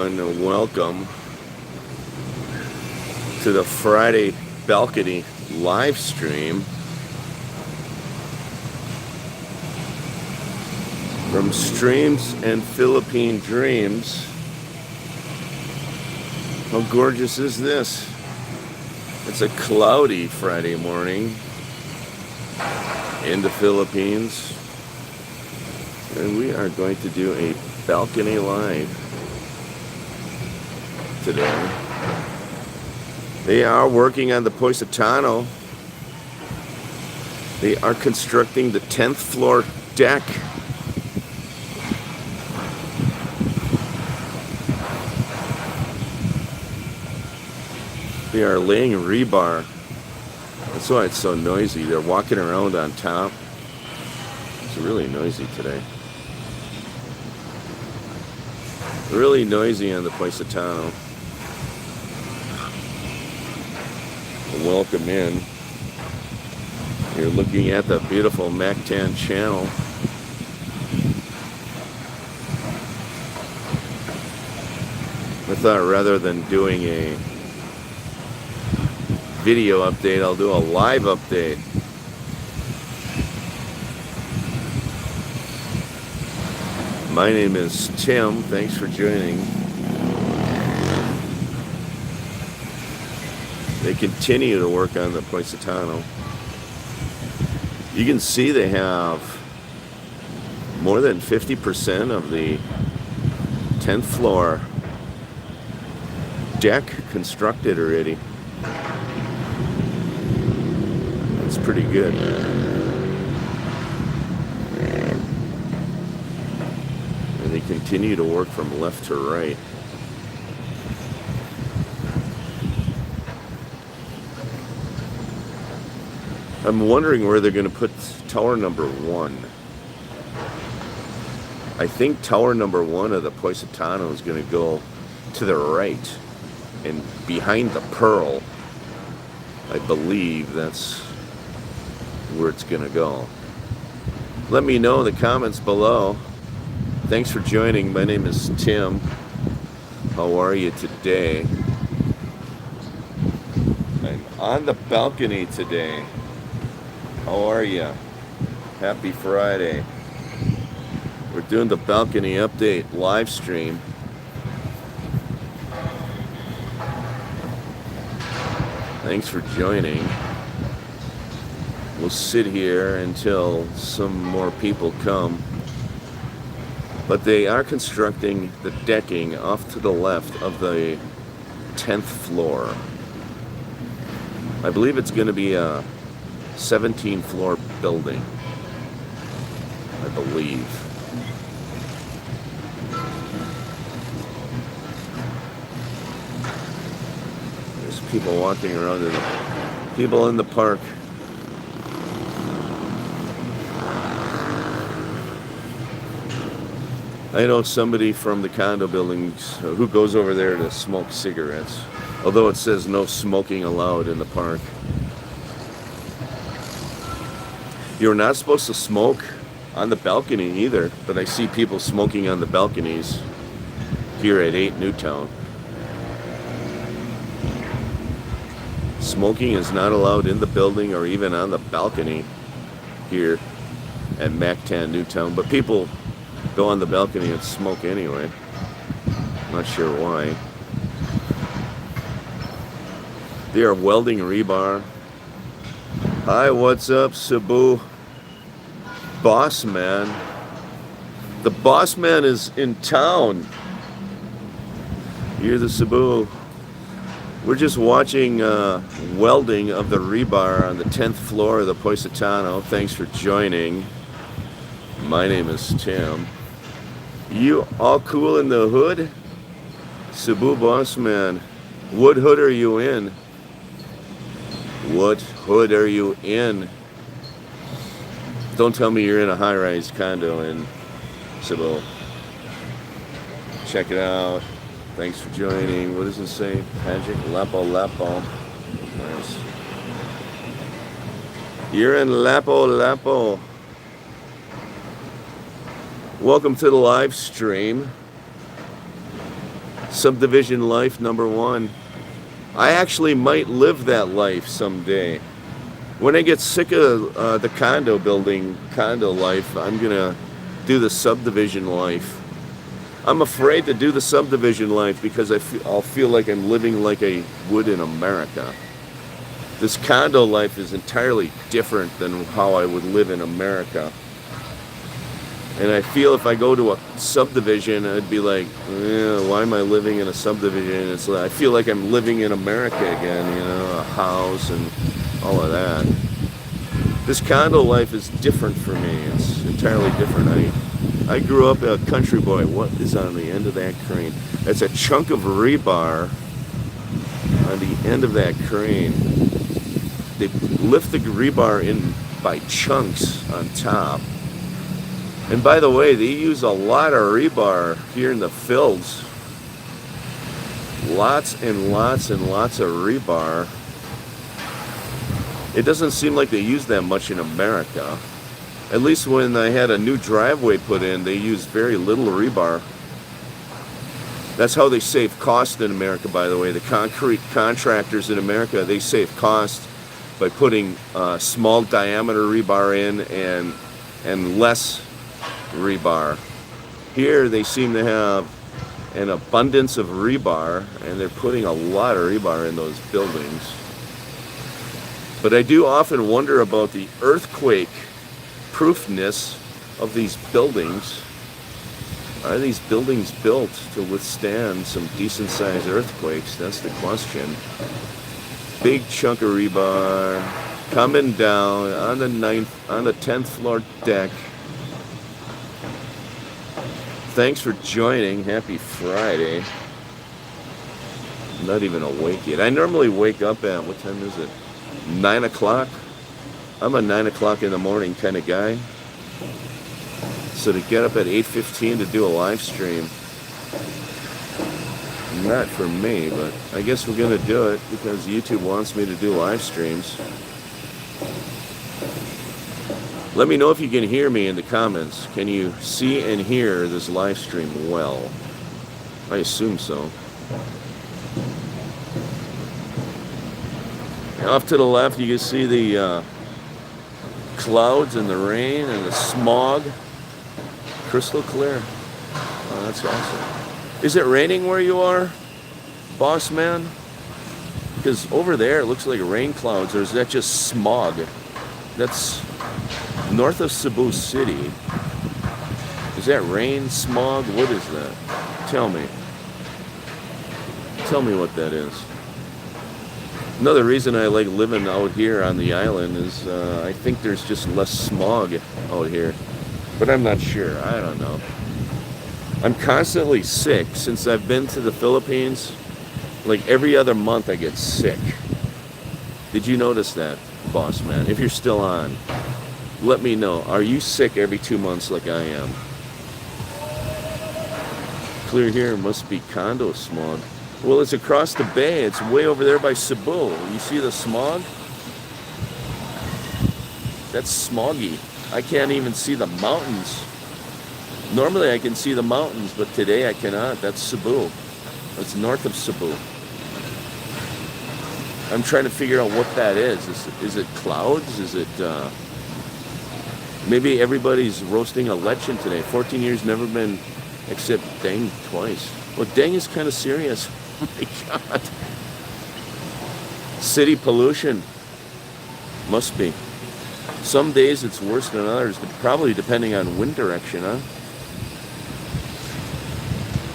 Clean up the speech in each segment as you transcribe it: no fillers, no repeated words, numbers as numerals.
And welcome to the Friday balcony live stream from Streams and Philippine Dreams. How gorgeous is this? It's a cloudy Friday morning in the Philippines, and we are going to do a balcony live today. They are working on the Positano. They are constructing the 10th floor deck. They are laying rebar. That's why it's so noisy. They're walking around on top. It's really noisy today. Really noisy on the Positano. Welcome in. You're looking at the beautiful Mactan channel. I thought rather than doing a video update, I'll do a live update. My name is Tim. Thanks for joining. They continue to work on the Positano. You can see they have more than 50% of the 10th floor deck constructed already. That's pretty good. And they continue to work from left to right. I'm wondering where they're going to put tower number 1. I think tower number 1 of the Positano is going to go to the right and behind the Pearl. I believe that's where it's going to go. Let me know in the comments below. Thanks for joining. My name is Tim. How are you today? I'm on the balcony today. How are you? Happy Friday. We're doing the balcony update live stream. Thanks for joining. We'll sit here until some more people come. But they are constructing the decking off to the left of the 10th floor. I believe it's going to be a 17 floor building, I believe. There's people walking around, people in the park. I know somebody from the condo buildings who goes over there to smoke cigarettes, although it says no smoking allowed in the park. You're not supposed to smoke on the balcony either, but I see people smoking on the balconies here at 8 Newtown. Smoking is not allowed in the building or even on the balcony here at Mactan Newtown, but people go on the balcony and smoke anyway. Not sure why. They are welding rebar. Hi, what's up, Cebu? Boss man. The boss man is in town. You're the Cebu. We're just watching welding of the rebar on the 10th floor of the Positano. Thanks for joining. My name is Tim. You all cool in the hood? Cebu boss man. What hood are you in? What hood are you in? Don't tell me you're in a high-rise condo in Cebu. Check it out. Thanks for joining. What does it say? Magic Lapo. Nice. You're in Lapo. Welcome to the live stream. Subdivision life number one. I actually might live that life someday. When I get sick of the condo life, I'm gonna do the subdivision life. I'm afraid to do the subdivision life because I'll feel like I'm living like I would in America. This condo life is entirely different than how I would live in America. And I feel if I go to a subdivision, I'd be like, why am I living in a subdivision? It's like, I feel like I'm living in America again, you know, a house and all of that. This condo life is different for me. It's entirely different. I grew up a country boy. What is on the end of that crane? That's a chunk of rebar on the end of that crane. They lift the rebar in by chunks on top. And by the way, they use a lot of rebar here in the fields. Lots and lots and lots of rebar. It doesn't seem like they use that much in America. At least when I had a new driveway put in, they used very little rebar. That's how they save cost in America, by the way. The concrete contractors in America, they save cost by putting small diameter rebar in and less rebar. Here they seem to have an abundance of rebar, and they're putting a lot of rebar in those buildings. But I do often wonder about the earthquake proofness of these buildings. Are these buildings built to withstand some decent sized earthquakes? That's the question. Big chunk of rebar coming down on the 10th floor deck. Thanks for joining. Happy Friday. I'm not even awake yet. I normally wake up at, what time is it? 9 o'clock. I'm a 9 o'clock in the morning kind of guy. So to get up at 8:15 to do a live stream, not for me, but I guess we're going to do it because YouTube wants me to do live streams. Let me know if you can hear me in the comments. Can you see and hear this live stream well? I assume so. Off to the left, you can see the clouds and the rain and the smog. Crystal clear. Oh, that's awesome. Is it raining where you are, boss man? Because over there it looks like rain clouds, or is that just smog? That's north of Cebu City. Is that rain, smog? What is that? Tell me. Tell me what that is. Another reason I like living out here on the island is I think there's just less smog out here. But I'm not sure. I don't know. I'm constantly sick since I've been to the Philippines. Like every other month I get sick. Did you notice that, boss man? If you're still on, let me know. Are you sick every 2 months like I am? Clear here must be condo smog. Well, it's across the bay. It's way over there by Cebu. You see the smog? That's smoggy. I can't even see the mountains. Normally I can see the mountains, but today I cannot. That's Cebu. That's north of Cebu. I'm trying to figure out what that is. Is it clouds? Is it... maybe everybody's roasting a lechon today. 14 years, never been except dang twice. Well, dang is kind of serious. Oh my God. City pollution. Must be. Some days it's worse than others, probably depending on wind direction, huh?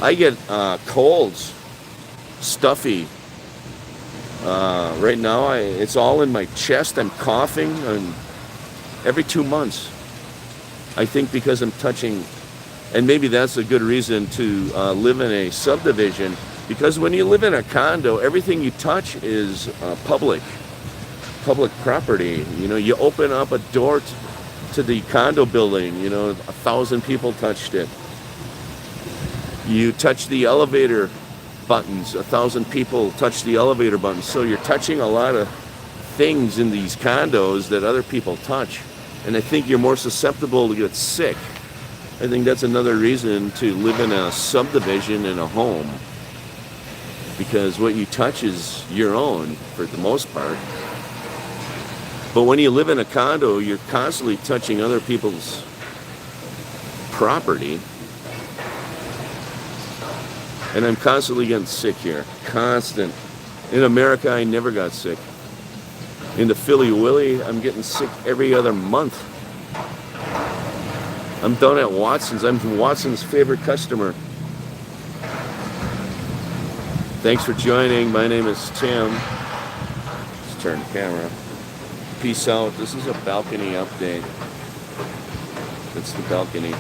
I get colds, stuffy. Right now, it's all in my chest. I'm coughing, and every 2 months. I think because I'm touching, and maybe that's a good reason to live in a subdivision, because when you live in a condo, everything you touch is public property. You know, you open up a door to the condo building, you know, 1,000 people touched it. You touch the elevator buttons, 1,000 people touch the elevator buttons. So you're touching a lot of things in these condos that other people touch. And I think you're more susceptible to get sick. I think that's another reason to live in a subdivision in a home. because what you touch is your own for the most part. But when you live in a condo, you're constantly touching other people's property. And I'm constantly getting sick here. Constant. In America, I never got sick. In the Philly Willy, I'm getting sick every other month. I'm down at Watson's. I'm Watson's favorite customer. Thanks for joining. My name is Tim. Let's turn the camera. Peace out. This is a balcony update. That's the balcony.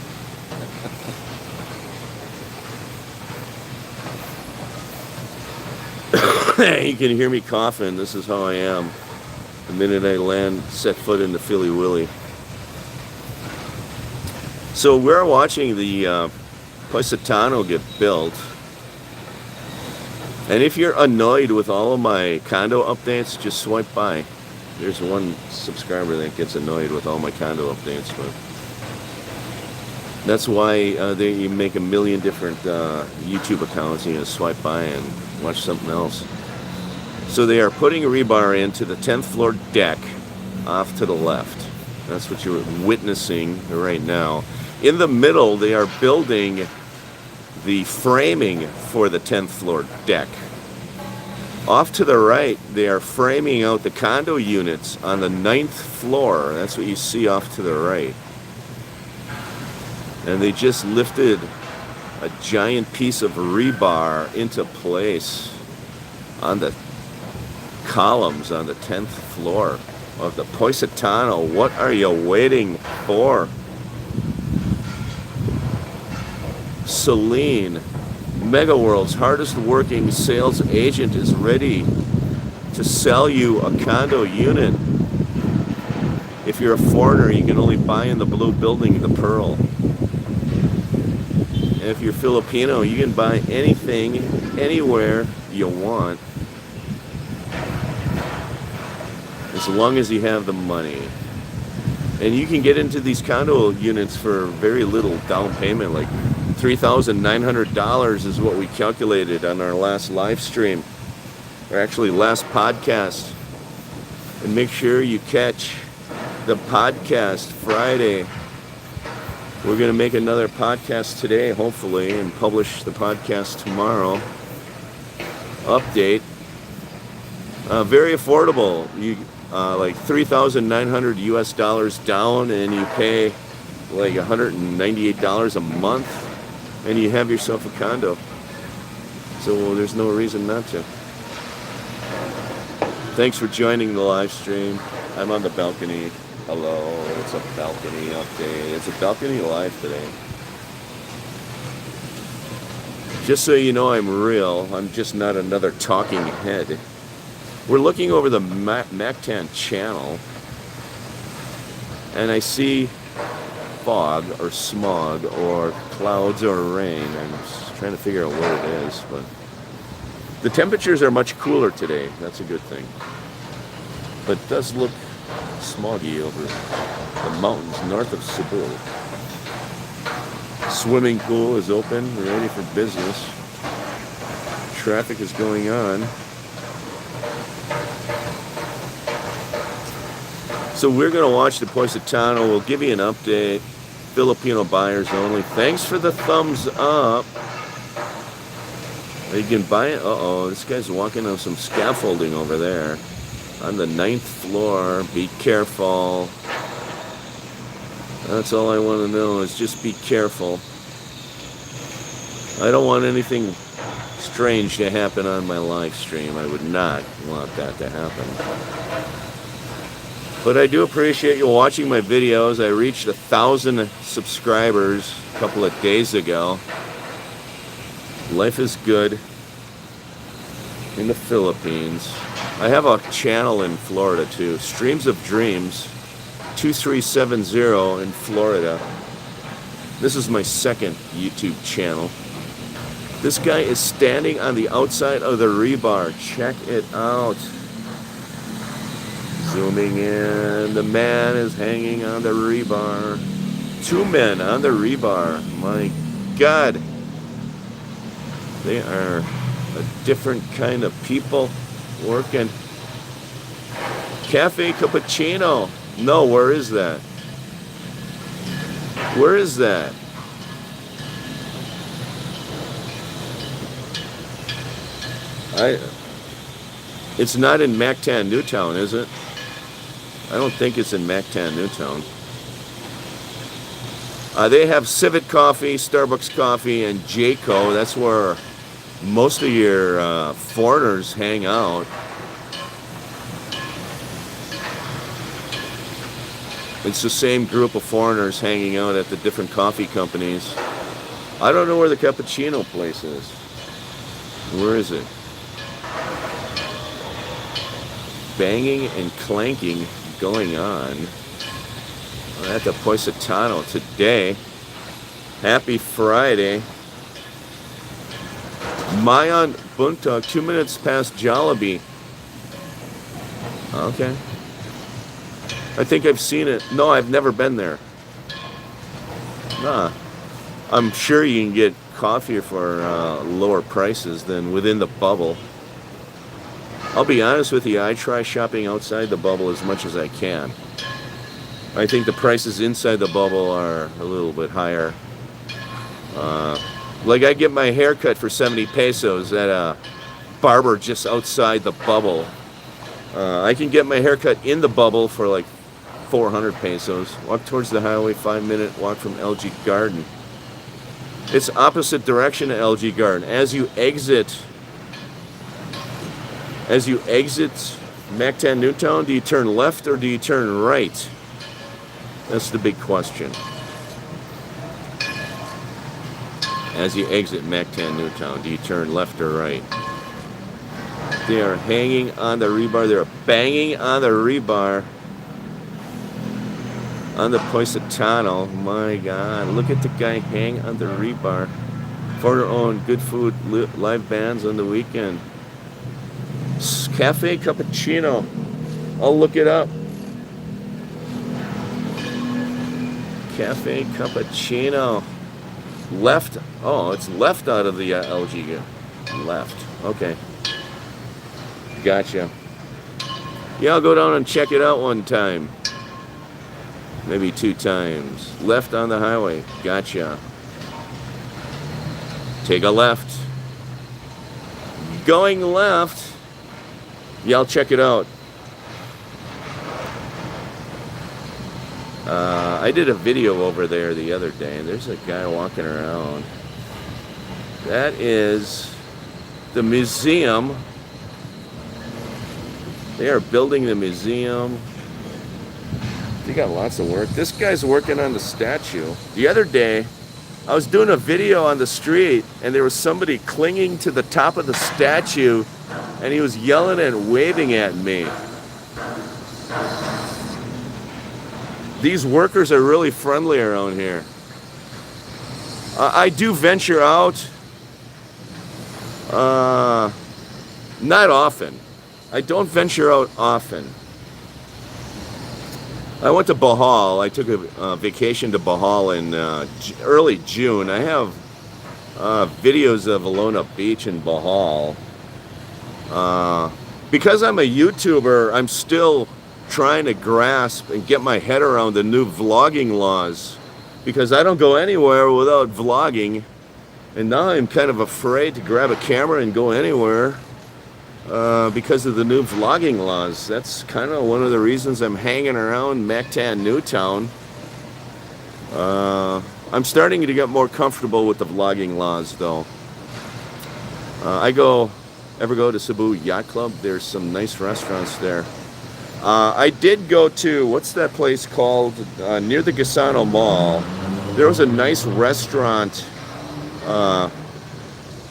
You can hear me coughing. This is how I am the minute I set foot in the Philly Willy. So we're watching the Positano get built. And if you're annoyed with all of my condo updates, just swipe by. There's one subscriber that gets annoyed with all my condo updates, but that's why you make a million different YouTube accounts and you swipe by and watch something else. So they are putting rebar into the 10th floor deck off to the left. That's what you're witnessing right now. In the middle, they are building the framing for the 10th floor deck. Off to the right, they are framing out the condo units on the 9th floor. That's what you see off to the right. And they just lifted a giant piece of rebar into place on the columns on the 10th floor of the Positano. What are you waiting for? Celine, MegaWorld's hardest working sales agent, is ready to sell you a condo unit. If you're a foreigner, you can only buy in the blue building, the Pearl. And if you're Filipino, you can buy anything, anywhere you want, as long as you have the money. And you can get into these condo units for very little down payment, like $3,900 is what we calculated on our last live stream, or actually last podcast. And make sure you catch the podcast Friday. We're going to make another podcast today, hopefully, and publish the podcast tomorrow. Update. Very affordable. You like $3,900 US down, and you pay like $198 a month. And you have yourself a condo. So there's no reason not to. Thanks for joining the live stream. I'm on the balcony. Hello, it's a balcony update. It's a balcony live today. Just so you know, I'm real. I'm just not another talking head. We're looking over the Mactan channel, and I see fog or smog or clouds or rain. I'm just trying to figure out what it is, but the temperatures are much cooler today. That's a good thing. But it does look smoggy over the mountains north of Cebu. Swimming pool is open, ready for business. Traffic is going on. So we're going to watch the Positano. We'll give you an update. Filipino buyers only. Thanks for the thumbs up. You can buy it. Uh-oh, this guy's walking on some scaffolding over there on the 9th floor. Be careful. That's all I want to know, is just be careful. I don't want anything strange to happen on my live stream. I would not want that to happen. But I do appreciate you watching my videos. I reached 1,000 subscribers a couple of days ago. Life is good in the Philippines. I have a channel in Florida too. Streams of Dreams 2370 in Florida. This is my second YouTube channel. This guy is standing on the outside of the rebar. Check it out. Zooming in, the man is hanging on the rebar. 2 men on the rebar. My God. They are a different kind of people working. Cafe Cappuccino. No, where is that? Where is that? It's not in Mactan Newtown, is it? I don't think it's in Mactan Newtown. They have Civet Coffee, Starbucks Coffee, and Jayco. That's where most of your foreigners hang out. It's the same group of foreigners hanging out at the different coffee companies. I don't know where the cappuccino place is. Where is it? Banging and clanking going on at the Positano today. Happy Friday. Mayan Buntak, 2 minutes past Jollibee. Okay. I think I've seen it. No, I've never been there. Nah. I'm sure you can get coffee for lower prices than within the bubble. I'll be honest with you, I try shopping outside the bubble as much as I can. I think the prices inside the bubble are a little bit higher. Like I get my hair cut for 70 pesos at a barber just outside the bubble. I can get my hair cut in the bubble for like 400 pesos. Walk towards the highway, 5-minute walk from LG Garden. It's opposite direction to LG Garden. As you exit Mactan Newtown, do you turn left or do you turn right? That's the big question. As you exit Mactan Newtown, do you turn left or right? They are hanging on the rebar. They're banging on the rebar on the Positano. My God, look at the guy hang on the rebar. Foreigner owned, good food, live bands on the weekend. Cafe Cappuccino. I'll look it up. Cafe Cappuccino. Left. Oh, it's left out of the LG. Left. Okay. Gotcha. Yeah, I'll go down and check it out one time. Maybe 2 times. Left on the highway. Gotcha. Take a left. Going left. Yeah, I'll check it out. I did a video over there the other day, and there's a guy walking around. That is the museum. They are building the museum. They got lots of work. This guy's working on the statue. The other day, I was doing a video on the street, and there was somebody clinging to the top of the statue, and he was yelling and waving at me. These workers are really friendly around here. I do venture out. Not often. I don't venture out often. I went to Bohol. I took a vacation to Bohol in early June. I have videos of Alona Beach in Bohol. Because I'm a YouTuber, I'm still trying to grasp and get my head around the new vlogging laws, because I don't go anywhere without vlogging, and now I'm kind of afraid to grab a camera and go anywhere because of the new vlogging laws. That's kind of one of the reasons I'm hanging around Mactan Newtown. I'm starting to get more comfortable with the vlogging laws, though. Ever go to Cebu Yacht Club? There's some nice restaurants there. I did go to, what's that place called? Near the Gisano Mall. There was a nice restaurant that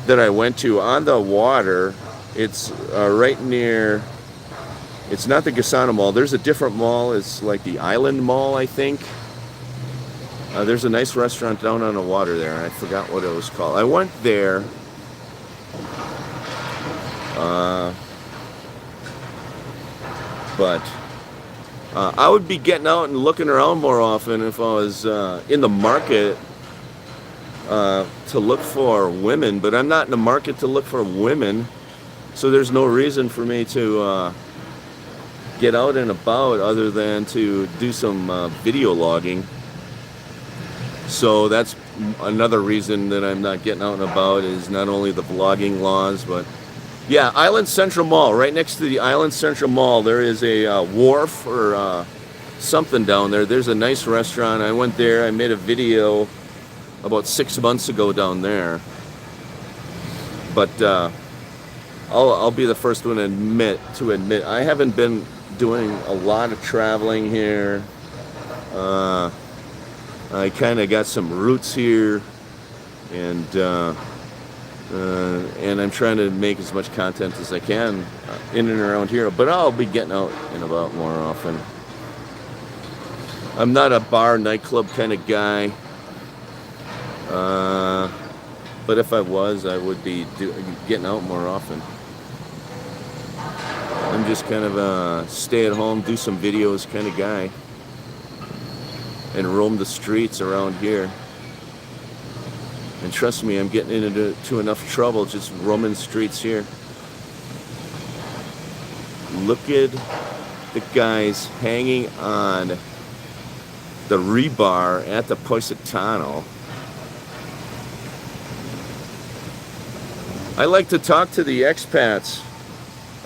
I went to on the water. It's right near, it's not the Gisano Mall. There's a different mall. It's like the Island Mall, I think. There's a nice restaurant down on the water there. I forgot what it was called. I went there. But I would be getting out and looking around more often if I was in the market to look for women. But I'm not in the market to look for women. So there's no reason for me to get out and about other than to do some video logging. So that's another reason that I'm not getting out and about, is not only the vlogging laws, but yeah, Island Central Mall. Right next to the Island Central Mall, there is a wharf or something down there. There's a nice restaurant. I went there. I made a video about 6 months ago down there. But I'll be the first one to admit I haven't been doing a lot of traveling here. I kind of got some roots here, and I'm trying to make as much content as I can in and around here. But I'll be getting out and about more often. I'm not a bar, nightclub kind of guy. But if I was, I would be getting out more often. I'm just kind of a stay at home, do some videos kind of guy, and roam the streets around here. And trust me, I'm getting into enough trouble just roaming the streets here. Look at the guys hanging on the rebar at the Positano. I like to talk to the expats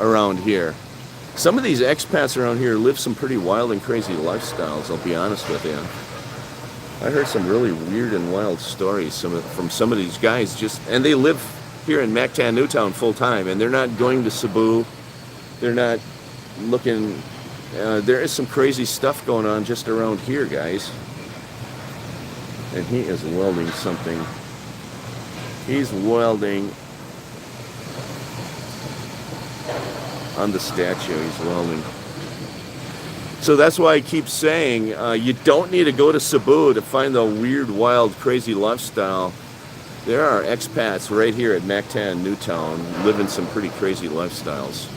around here. Some of these expats around here live some pretty wild and crazy lifestyles, I'll be honest with you. I heard some really weird and wild stories from some of these guys, and they live here in Mactan Newtown full time, and they're not going to Cebu. They're not looking. There is some crazy stuff going on just around here, guys. And he is welding something. He's welding on the statue. He's welding. So that's why I keep saying you don't need to go to Cebu to find the weird, wild, crazy lifestyle. There are expats right here at Mactan Newtown living some pretty crazy lifestyles.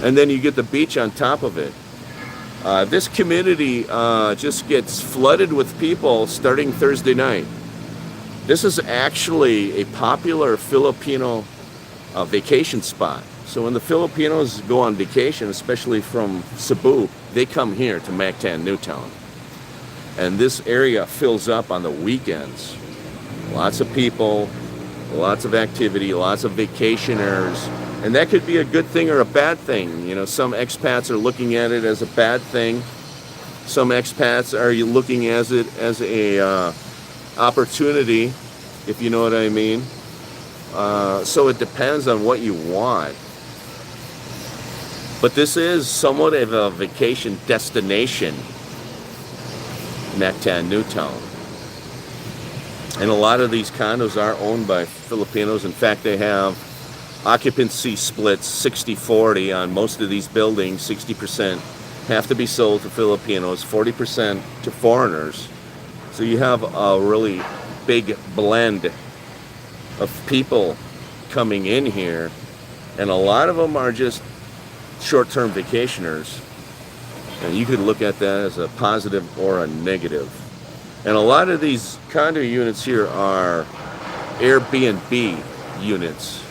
And then you get the beach on top of it. This community just gets flooded with people starting Thursday night. This is actually a popular Filipino vacation spot. So when the Filipinos go on vacation, especially from Cebu, they come here to Mactan Newtown. And this area fills up on the weekends. Lots of people, lots of activity, lots of vacationers. And that could be a good thing or a bad thing. You know, some expats are looking at it as a bad thing. Some expats are looking at it as a opportunity, if you know what I mean. So it depends on what you want. But this is somewhat of a vacation destination, Mactan Newtown. And a lot of these condos are owned by Filipinos. In fact, they have occupancy splits 60-40 on most of these buildings. 60% have to be sold to Filipinos, 40% to foreigners. So you have a really big blend of people coming in here, and a lot of them are just short-term vacationers, and you could look at that as a positive or a negative. And a lot of these condo units here are Airbnb units,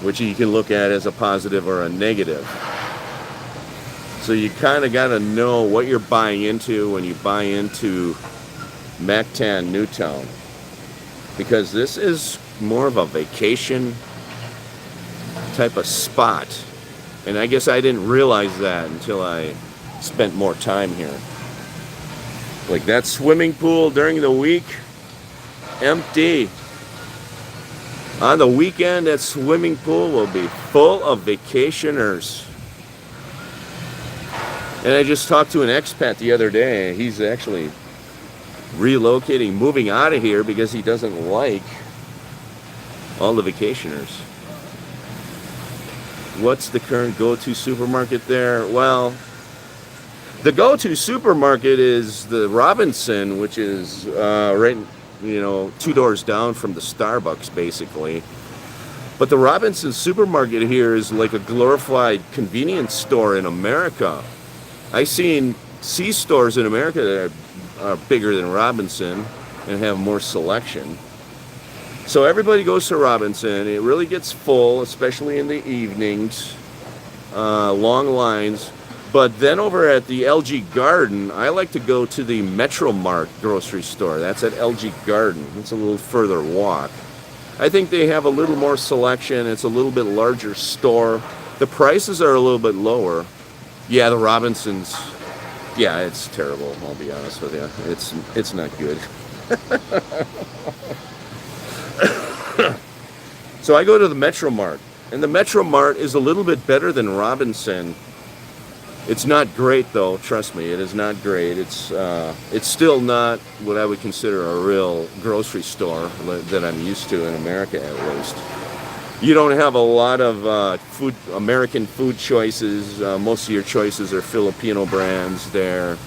which you can look at as a positive or a negative. So you kind of got to know what you're buying into when you buy into Mactan Newtown, because this is more of a vacation type of spot. And I guess I didn't realize that until I spent more time here. Like that swimming pool during the week, empty. On the weekend, that swimming pool will be full of vacationers. And I just talked to an expat the other day. He's actually relocating, moving out of here because he doesn't like all the vacationers. What's the current go-to supermarket there? Well, the go-to supermarket is the Robinson, which is right, 2 doors down from the Starbucks, basically. But the Robinson supermarket here is like a glorified convenience store in America. I've seen C-stores in America that are bigger than Robinson and have more selection. So everybody goes to Robinson. It really gets full, especially in the evenings. Long lines. But then over at the LG Garden, I like to go to the Metro Mart grocery store. That's at LG Garden. It's a little further walk. I think they have a little more selection. It's a little bit larger store. The prices are a little bit lower. Yeah, the Robinsons. Yeah, it's terrible. I'll be honest with you. It's not good. So I go to the Metro Mart, and the Metro Mart is a little bit better than Robinson. It's not great though. Trust me, it is not great. It's still not what I would consider a real grocery store that I'm used to in America, at least. You don't have a lot of American food choices. Most of your choices are Filipino brands there.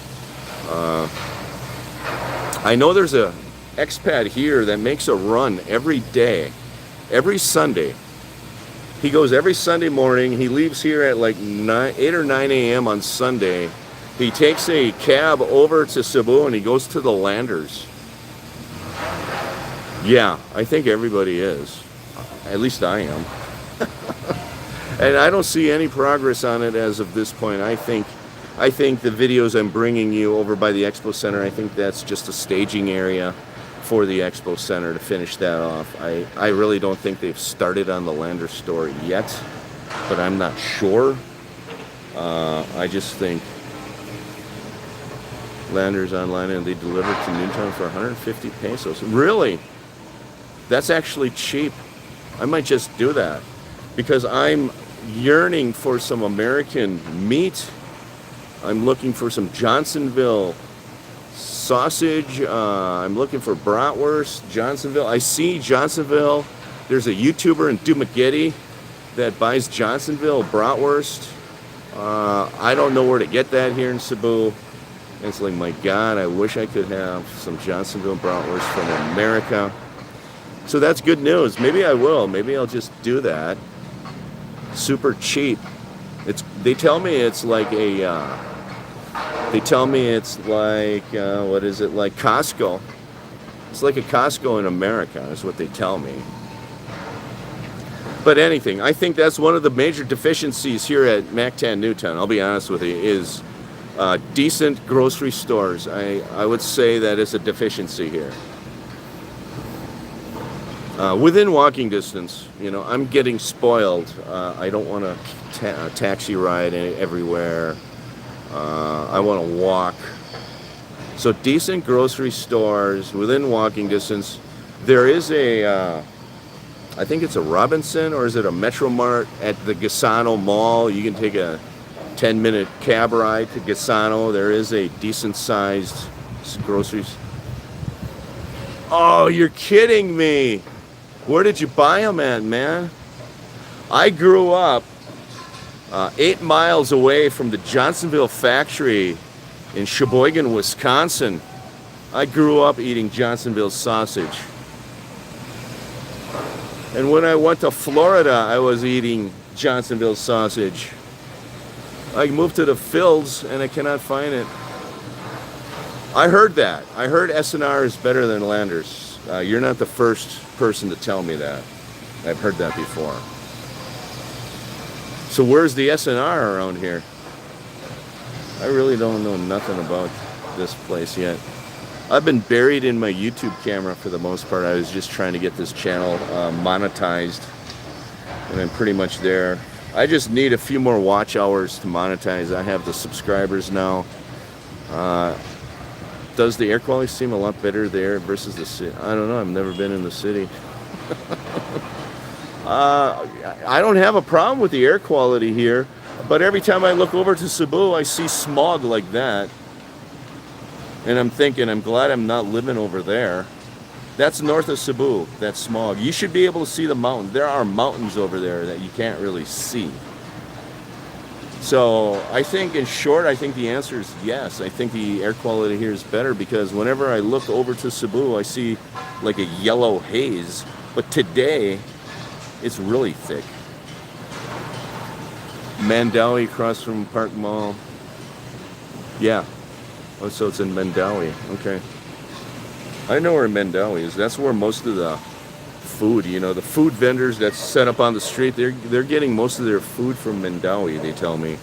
I know there's a expat here that makes a run every day, every Sunday. He goes every Sunday morning. He leaves here at like 8 or 9 a.m. on Sunday. He takes a cab over to Cebu and he goes to the Landers. Yeah, I think everybody is. At least I am. And I don't see any progress on it as of this point. I think the videos I'm bringing you over by the Expo Center, I think that's just a staging area for the Expo Center to finish that off. I really don't think they've started on the Lander store yet, but I'm not sure. I just think Lander's online and they deliver to Newtown for 150 pesos. Really? That's actually cheap. I might just do that because I'm yearning for some American meat. I'm looking for some Johnsonville sausage. I'm looking for bratwurst, Johnsonville. I see Johnsonville. There's a YouTuber in Dumaguete that buys Johnsonville bratwurst. I don't know where to get that here in Cebu. And it's like, my God, I wish I could have some Johnsonville bratwurst from America. So that's good news. Maybe I will. Maybe I'll just do that. Super cheap. They tell me it's like a. They tell me it's like, what is it, like Costco. It's like a Costco in America, is what they tell me. But anything, I think that's one of the major deficiencies here at Mactan Newtown, I'll be honest with you, is decent grocery stores. I would say that is a deficiency here. Within walking distance, you know, I'm getting spoiled. I don't want a taxi ride everywhere. I want to walk. So decent grocery stores within walking distance. There is a, I think it's a Robinson or is it a Metro Mart at the Gisano Mall. You can take a 10-minute cab ride to Gisano. There is a decent sized groceries. Oh, you're kidding me. Where did you buy them at, man? I grew up 8 miles away from the Johnsonville factory in Sheboygan, Wisconsin. I grew up eating Johnsonville sausage. And when I went to Florida, I was eating Johnsonville sausage. I moved to the Phils and I cannot find it. I heard that. I heard SNR is better than Landers. You're not the first person to tell me that. I've heard that before. So where's the SNR around here? I really don't know nothing about this place yet. I've been buried in my YouTube camera for the most part. I was just trying to get this channel monetized, and I'm pretty much there. I just need a few more watch hours to monetize. I have the subscribers now. Does the air quality seem a lot better there versus the city? I don't know. I've never been in the city. I don't have a problem with the air quality here, but every time I look over to Cebu, I see smog like that. And I'm thinking, I'm glad I'm not living over there. That's north of Cebu, that smog. You should be able to see the mountains. There are mountains over there that you can't really see. So I think, in short, I think the answer is yes. I think the air quality here is better because whenever I look over to Cebu, I see like a yellow haze. But today, it's really thick. Mandawi across from Park Mall. Yeah. Oh, so it's in Mandawi. Okay. I know where Mandawi is. That's where most of the food. You know, the food vendors that set up on the street, they're getting most of their food from Mandawi, they tell me.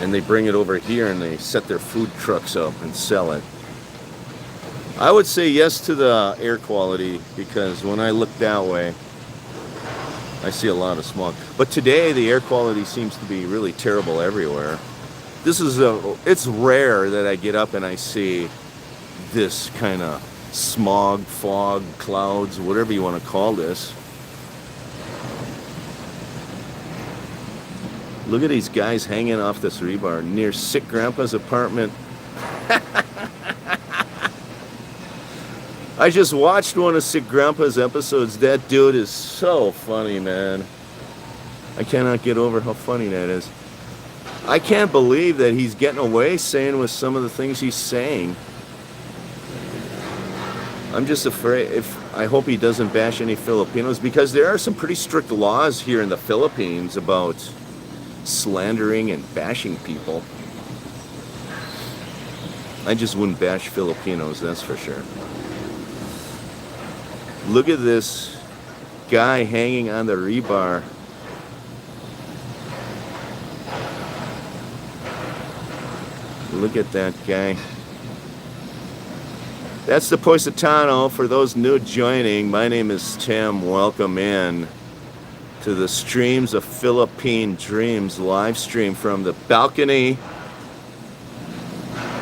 And they bring it over here and they set their food trucks up and sell it. I would say yes to the air quality, because when I look that way, I see a lot of smog. But today the air quality seems to be really terrible everywhere. It's rare that I get up and I see this kind of smog, fog, clouds, whatever you want to call this. Look at these guys hanging off this rebar near Sick Grandpa's apartment. I just watched one of Sick Grandpa's episodes. That dude is so funny, man. I cannot get over how funny that is. I can't believe that he's getting away saying with some of the things he's saying. I'm just afraid, I hope he doesn't bash any Filipinos, because there are some pretty strict laws here in the Philippines about slandering and bashing people. I just wouldn't bash Filipinos, that's for sure. Look at this guy hanging on the rebar. Look at that guy. That's the Positano. For those new joining, my name is Tim. Welcome in to the Streams of Philippine Dreams live stream from the balcony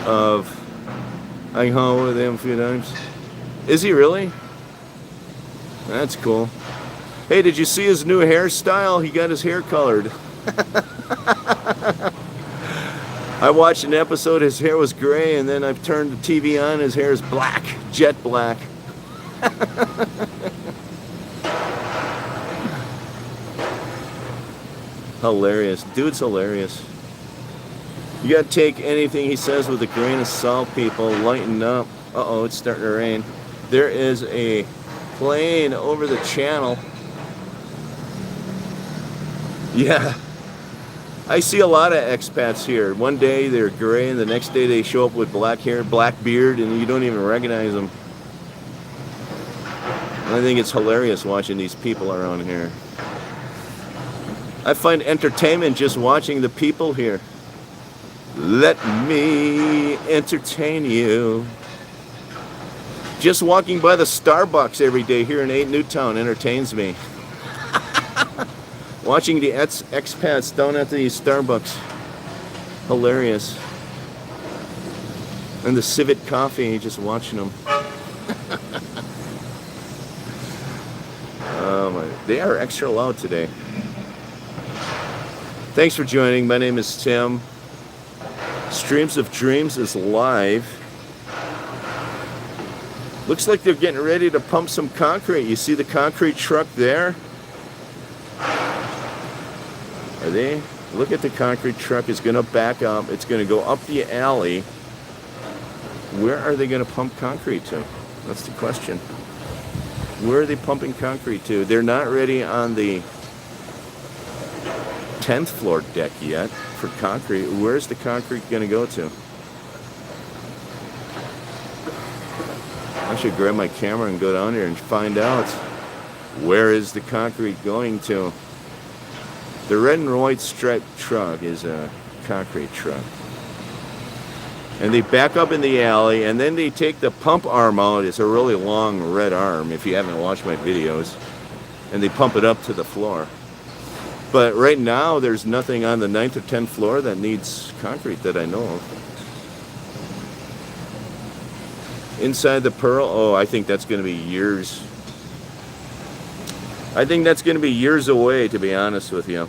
of... I hung with him a few times. Is he really? That's cool. Hey, did you see his new hairstyle? He got his hair colored. I watched an episode, his hair was gray, and then I've turned the TV on, his hair is black, jet black. Hilarious. Dude's hilarious. You gotta take anything he says with a grain of salt, people. Lighten up. Uh-oh, it's starting to rain. There is a plane over the channel. Yeah. I see a lot of expats here. One day they're gray, and the next day they show up with black hair, black beard, and you don't even recognize them. And I think it's hilarious watching these people around here. I find entertainment just watching the people here. Let me entertain you. Just walking by the Starbucks every day here in Mactan Newtown entertains me. Watching the expats down at the Starbucks. Hilarious. And the Civet Coffee, just watching them. Oh my, they are extra loud today. Thanks for joining. My name is Tim. Streams of Dreams is live. Looks like they're getting ready to pump some concrete. You see the concrete truck there? Are they? Look at the concrete truck. It's going to back up. It's going to go up the alley. Where are they going to pump concrete to? That's the question. Where are they pumping concrete to? They're not ready on the 10th floor deck yet for concrete. Where's the concrete going to go to? I should grab my camera and go down here and find out. Where is the concrete going to? The red and white striped truck is a concrete truck. And they back up in the alley, and then they take the pump arm out. It's a really long red arm, if you haven't watched my videos. And they pump it up to the floor. But right now, there's nothing on the 9th or 10th floor that needs concrete that I know of. Inside the Pearl, oh, I think that's going to be years. I think that's going to be years away, to be honest with you.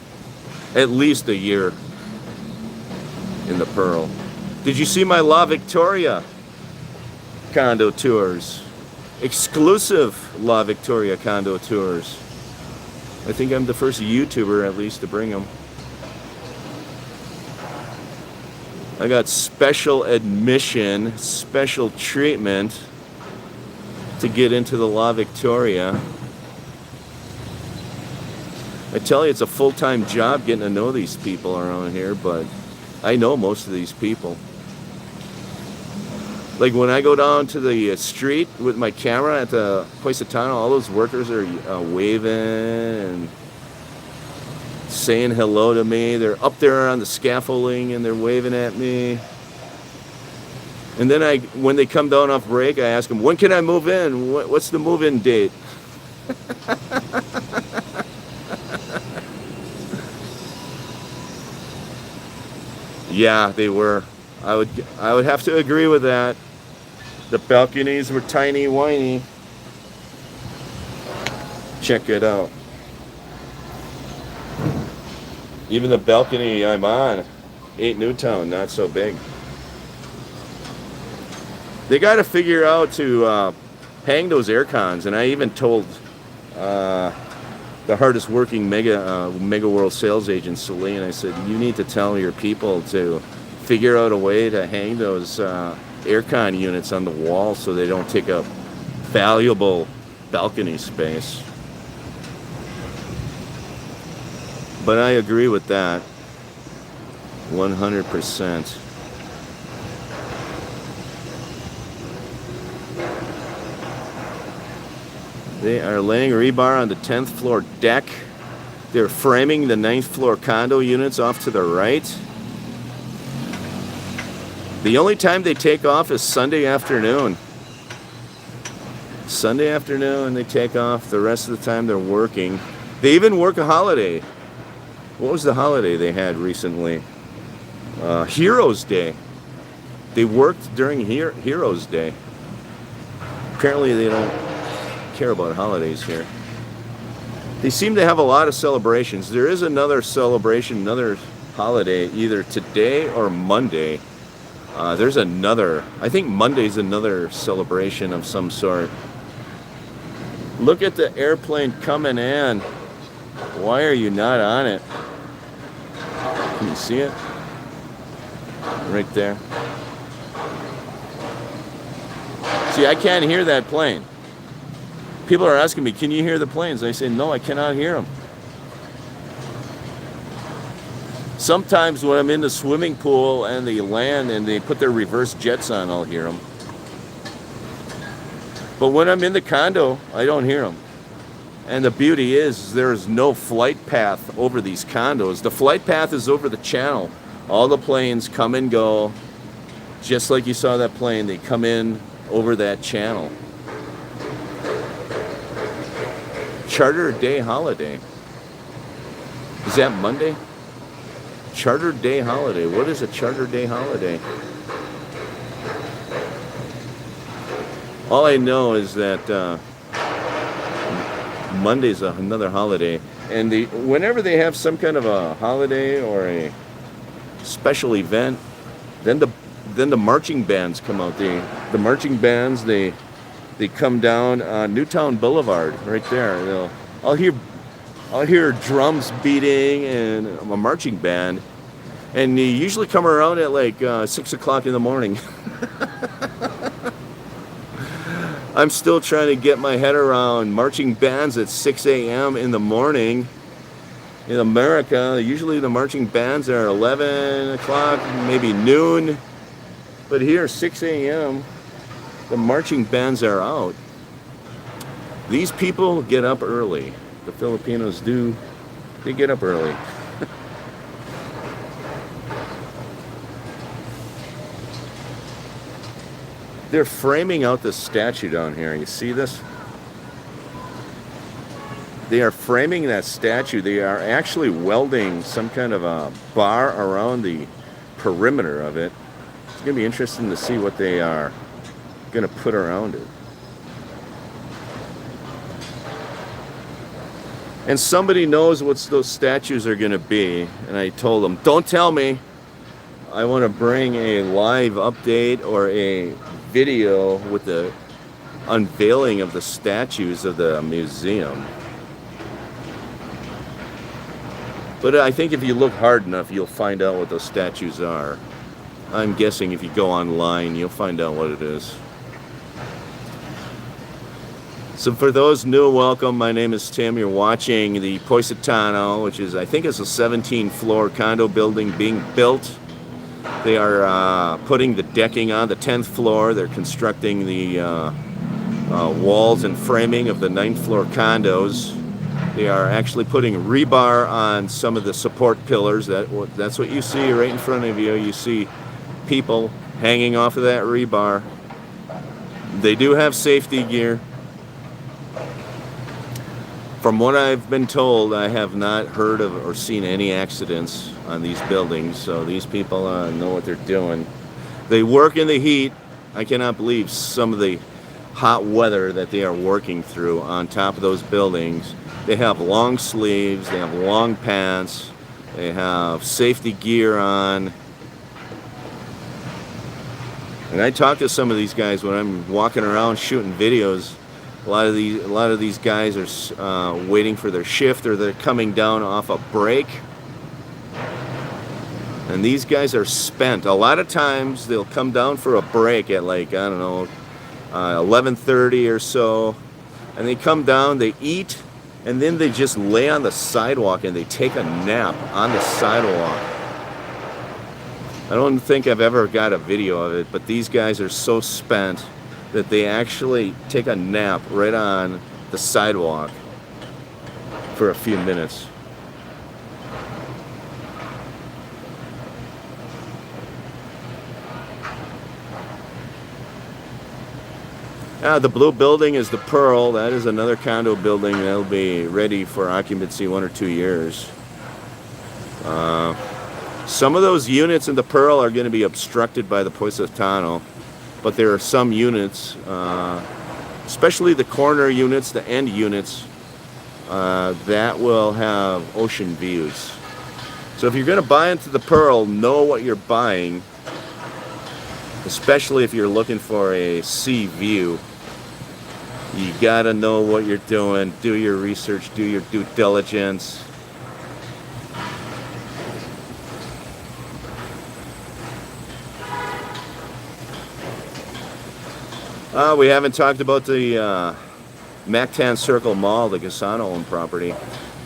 At least a year in the Pearl. Did you see my La Victoria condo tours? Exclusive La Victoria condo tours. I think I'm the first YouTuber, at least, to bring them. I got special admission, special treatment to get into the La Victoria. I tell you, it's a full-time job getting to know these people around here, but I know most of these people. Like when I go down to the street with my camera at the Positano, all those workers are waving and saying hello to me. They're up there on the scaffolding and they're waving at me. And then when they come down off break, I ask them, when can I move in? What's the move-in date? Yeah, they were. I would have to agree with that. The balconies were tiny whiny. Check it out. Even the balcony I'm on, 8 Newtown, not so big. They got to figure out to hang those air cons, and I even told the hardest working Mega World sales agent, Celine, I said, you need to tell your people to figure out a way to hang those aircon units on the wall so they don't take up valuable balcony space. But I agree with that 100%. They are laying rebar on the 10th floor deck. They're framing the 9th floor condo units off to the right. The only time they take off is Sunday afternoon. Sunday afternoon they take off. The rest of the time they're working. They even work a holiday. What was the holiday they had recently? Heroes Day. They worked during Heroes Day. Apparently they don't care about holidays here. They seem to have a lot of celebrations. There is another celebration, another holiday, either today or Monday. There's another, I think Monday's another celebration of some sort. Look at the airplane coming in. Why are you not on it? Can you see it? Right there. See, I can't hear that plane. People are asking me, can you hear the planes? I say, no, I cannot hear them. Sometimes when I'm in the swimming pool and they land and they put their reverse jets on, I'll hear them. But when I'm in the condo, I don't hear them. And the beauty is there's no flight path over these condos. The flight path is over the channel. All the planes come and go. Just like you saw that plane, they come in over that channel. Charter Day Holiday. Is that Monday? Charter Day Holiday. What is a Charter Day Holiday? All I know is that Monday's another holiday, and whenever they have some kind of a holiday or a special event, then the marching bands come out. The marching bands they come down Newtown Boulevard right there. I'll hear drums beating and a marching band, and they usually come around at like 6 o'clock in the morning. I'm still trying to get my head around marching bands at 6 a.m. in the morning. In America, usually the marching bands are 11 o'clock, maybe noon. But here, 6 a.m., the marching bands are out. These people get up early. The Filipinos do. They get up early. They're framing out this statue down here. You see this? They are framing that statue. They are actually welding some kind of a bar around the perimeter of it. It's going to be interesting to see what they are going to put around it. And somebody knows what those statues are going to be. And I told them, don't tell me. I want to bring a live update or a video with the unveiling of the statues of the museum. But I think if you look hard enough, you'll find out what those statues are. I'm guessing if you go online, you'll find out what it is. So for those new, welcome. My name is Tim. You're watching the Positano, which is, I think it's a 17-floor condo building being built They are putting the decking on the 10th floor. They're constructing the walls and framing of the 9th floor condos. They are actually putting rebar on some of the support pillars. That's what you see right in front of you. You see people hanging off of that rebar. They do have safety gear. From what I've been told, I have not heard of or seen any accidents on these buildings, so these people know what they're doing. They work in the heat. I cannot believe some of the hot weather that they are working through on top of those buildings. They have long sleeves, they have long pants, they have safety gear on. And I talk to some of these guys when I'm walking around shooting videos. A lot of these guys are waiting for their shift, or they're coming down off a break. And these guys are spent. A lot of times they'll come down for a break at, like, I don't know, 11:30 or so. And they come down, they eat, and then they just lay on the sidewalk and they take a nap on the sidewalk. I don't think I've ever got a video of it, but these guys are so spent that they actually take a nap right on the sidewalk for a few minutes. The blue building is the Pearl. That is another condo building that'll be ready for occupancy 1 or 2 years. Some of those units in the Pearl are going to be obstructed by the Positano, but there are some units, especially the corner units, the end units, that will have ocean views. So if you're going to buy into the Pearl, know what you're buying, especially if you're looking for a sea view. You gotta know what you're doing, do your research, do your due diligence. We haven't talked about the Mactan Circle Mall, the Gasano-owned property.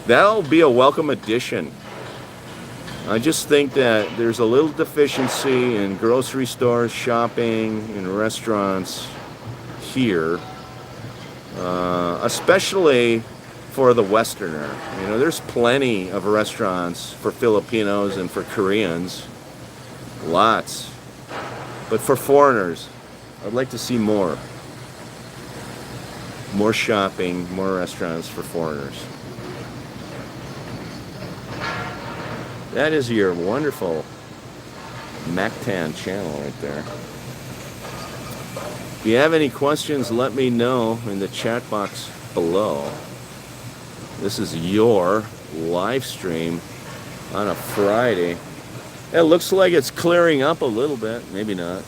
That'll be a welcome addition. I just think that there's a little deficiency in grocery stores, shopping, and restaurants here, especially for the Westerner. You know, there's plenty of restaurants for Filipinos and for Koreans, lots. But for foreigners, I'd like to see more. More shopping, more restaurants for foreigners. That is your wonderful Mactan channel right there. If you have any questions, let me know in the chat box below. This is your live stream on a Friday. It looks like it's clearing up a little bit, maybe not.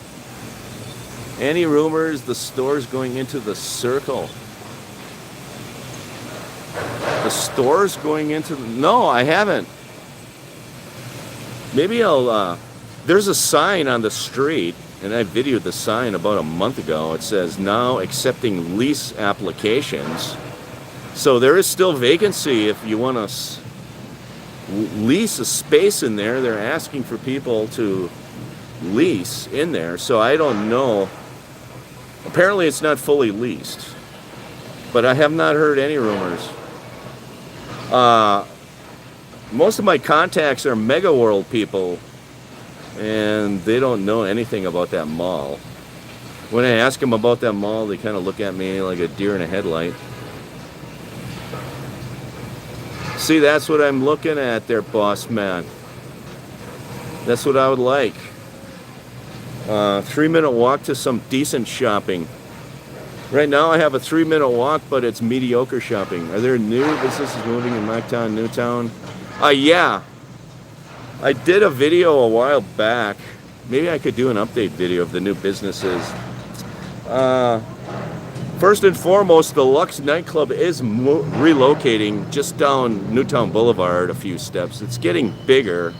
Any rumors the store's going into the Circle? The store's going into the... No, I haven't. Maybe I'll... there's a sign on the street, and I videoed the sign about a month ago. It says, now accepting lease applications. So there is still vacancy if you want to lease a space in there. They're asking for people to lease in there. So I don't know. Apparently it's not fully leased. But I have not heard any rumors. Most of my contacts are Mega World people, and they don't know anything about that mall. When I ask them about that mall, they kind of look at me like a deer in a headlight. See, that's what I'm looking at there, boss man. That's what I would like. 3-minute walk to some decent shopping. Right now I have a 3-minute walk, but it's mediocre shopping. Are there new businesses moving in Mactan Newtown? Yeah. I did a video a while back. Maybe I could do an update video of the new businesses. First and foremost, the Lux nightclub is relocating just down Newtown Boulevard a few steps. It's getting bigger.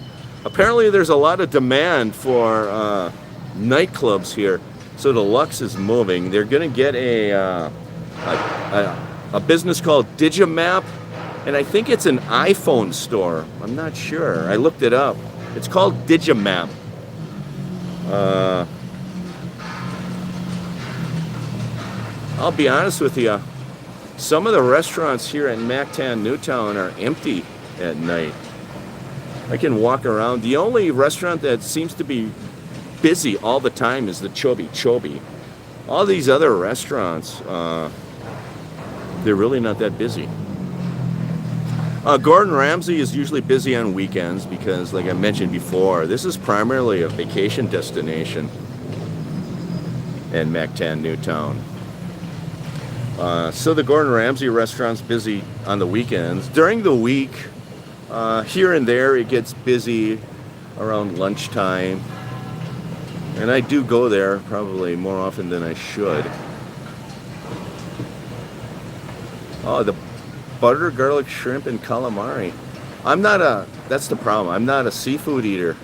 Apparently there's a lot of demand for nightclubs here. So the Lux is moving. They're going to get a business called Digimap, and I think it's an iPhone store. I'm not sure. I looked it up. It's called Digimap. Uh, I'll be honest with you. Some of the restaurants here at Mactan Newtown are empty at night. I can walk around. The only restaurant that seems to be busy all the time is the Chobi. All these other restaurants, they're really not that busy. Gordon Ramsay is usually busy on weekends because, like I mentioned before, this is primarily a vacation destination in Mactan Newtown. So the Gordon Ramsay restaurant's busy on the weekends. During the week, here and there, it gets busy around lunchtime. And I do go there probably more often than I should. Oh, the butter garlic shrimp and calamari. That's the problem. I'm not a seafood eater.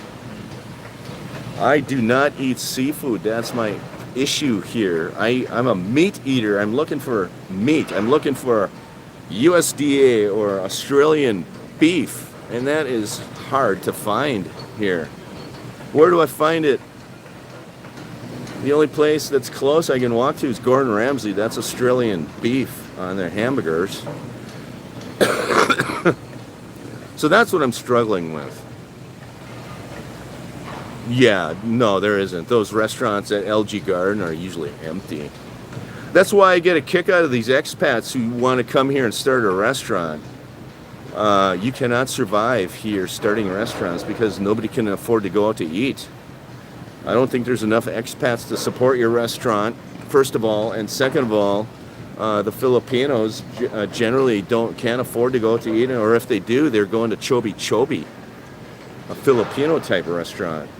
I do not eat seafood. That's my issue here. I'm a meat eater. I'm looking for meat. I'm looking for USDA or Australian beef. And that is hard to find here. Where do I find it? The only place that's close I can walk to is Gordon Ramsay. That's Australian beef on their hamburgers. So that's what I'm struggling with. Yeah, no, there isn't. Those restaurants at LG Garden are usually empty. That's why I get a kick out of these expats who want to come here and start a restaurant. You cannot survive here starting restaurants because nobody can afford to go out to eat. I don't think there's enough expats to support your restaurant, first of all, and second of all, the Filipinos generally can't afford to go out to eat, or if they do, they're going to Chobi, a Filipino type of restaurant.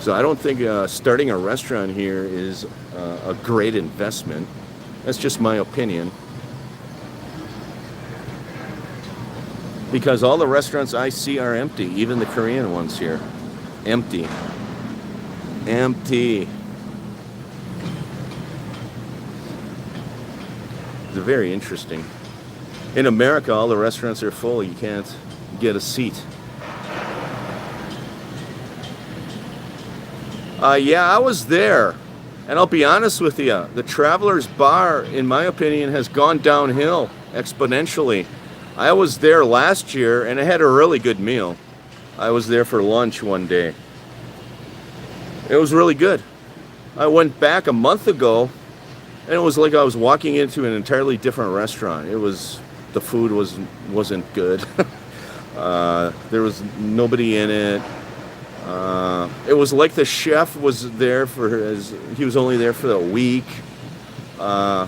So I don't think starting a restaurant here is a great investment. That's just my opinion. Because all the restaurants I see are empty, even the Korean ones here. Empty. Empty. It's very interesting. In America, all the restaurants are full. You can't get a seat. Yeah, I was there. And I'll be honest with you, the Travelers Bar, in my opinion, has gone downhill exponentially. I was there last year, and I had a really good meal. I was there for lunch one day. It was really good. I went back a month ago, and it was like I was walking into an entirely different restaurant. The food wasn't good. There was nobody in it. It was like the chef was there he was only there for a week. I'll